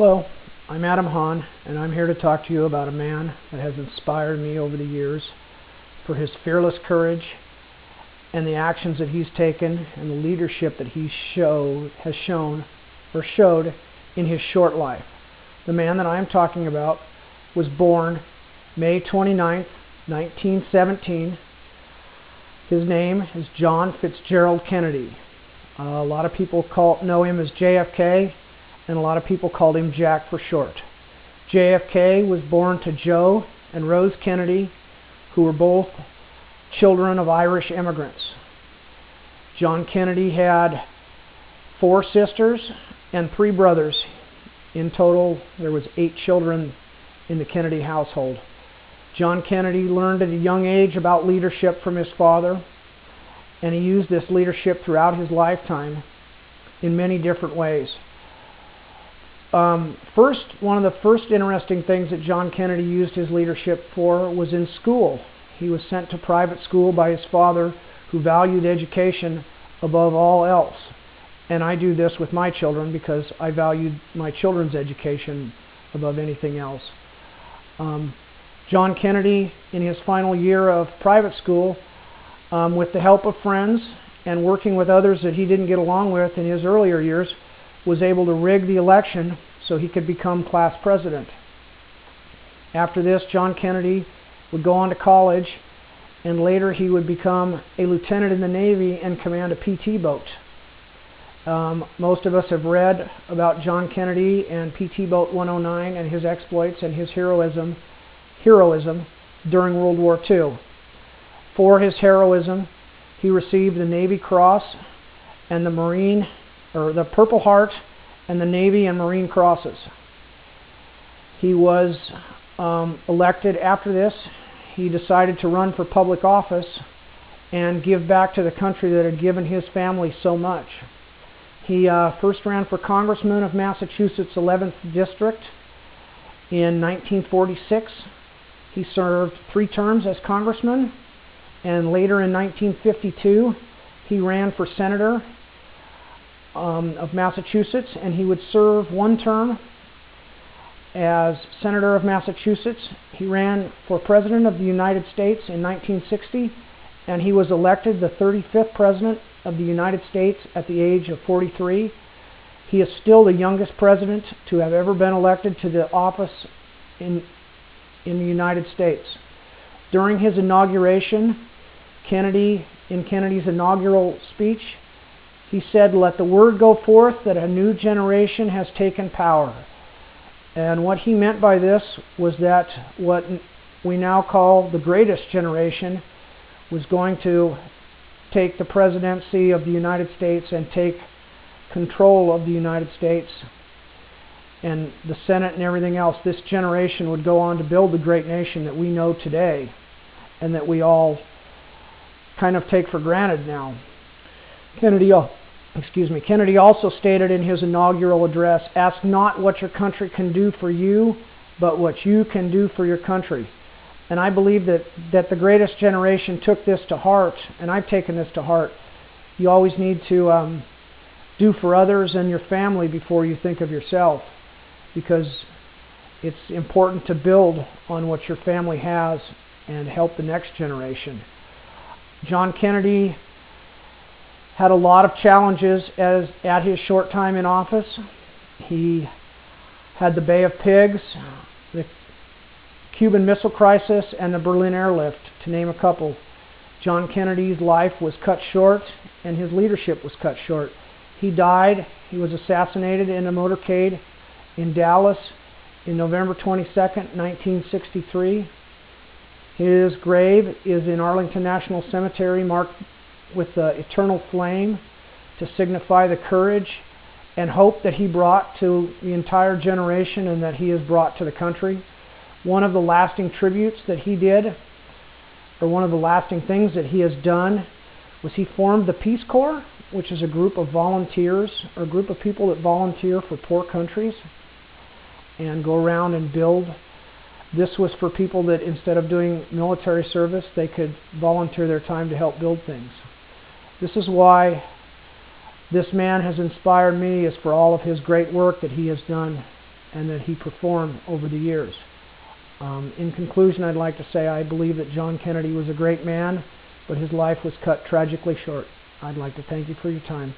Hello, I'm Adam Hahn, and I'm here to talk to you about a man that has inspired me over the years for his fearless courage and the actions that he's taken and the leadership that he showed in his short life. The man that I am talking about was born May 29th, 1917. His name is John Fitzgerald Kennedy. A lot of people know him as JFK, and a lot of people called him Jack for short. JFK was born to Joe and Rose Kennedy, who were both children of Irish immigrants. John Kennedy had 4 sisters and 3 brothers. In total, there was 8 children in the Kennedy household. John Kennedy learned at a young age about leadership from his father, and he used this leadership throughout his lifetime in many different ways. One of the first interesting things that John Kennedy used his leadership for was in school. He was sent to private school by his father, who valued education above all else. And I do this with my children because I valued my children's education above anything else. John Kennedy, in his final year of private school, with the help of friends and working with others that he didn't get along with in his earlier years, was able to rig the election so he could become class president. After this, John Kennedy would go on to college, and later he would become a lieutenant in the Navy and command a PT boat. Most of us have read about John Kennedy and PT Boat 109 and his exploits and his heroism during World War II. For his heroism, he received the Navy Cross and the Purple Heart and the Navy and Marine Crosses. He was elected after this. He decided to run for public office and give back to the country that had given his family so much. He first ran for Congressman of Massachusetts' 11th District in 1946. He served 3 terms as congressman, and later in 1952 he ran for Senator of Massachusetts, and he would serve 1 term as Senator of Massachusetts. He ran for President of the United States in 1960, and he was elected the 35th President of the United States at the age of 43. He is still the youngest president to have ever been elected to the office in the United States. During his inauguration, in Kennedy's inaugural speech, he said, "Let the word go forth that a new generation has taken power." And what he meant by this was that what we now call the greatest generation was going to take the presidency of the United States and take control of the United States and the Senate and everything else. This generation would go on to build the great nation that we know today and that we all kind of take for granted now. Kennedy also stated in his inaugural address, "Ask not what your country can do for you, but what you can do for your country." And I believe that the greatest generation took this to heart, and I've taken this to heart. You always need to do for others and your family before you think of yourself, because it's important to build on what your family has and help the next generation. John Kennedy had a lot of challenges at his short time in office. He had the Bay of Pigs, the Cuban Missile Crisis, and the Berlin Airlift, to name a couple. John Kennedy's life was cut short, and his leadership was cut short. He died. He was assassinated in a motorcade in Dallas in November 22nd, 1963. His grave is in Arlington National Cemetery, marked with the eternal flame to signify the courage and hope that he brought to the entire generation and that he has brought to the country. One of the lasting tributes that he did, or one of the lasting things that he has done, was he formed the Peace Corps, which is a group of volunteers, or a group of people that volunteer for poor countries and go around and build. This was for people that instead of doing military service, they could volunteer their time to help build things. This is why this man has inspired me, is for all of his great work that he has done and that he performed over the years. In conclusion, I'd like to say I believe that John Kennedy was a great man, but his life was cut tragically short. I'd like to thank you for your time.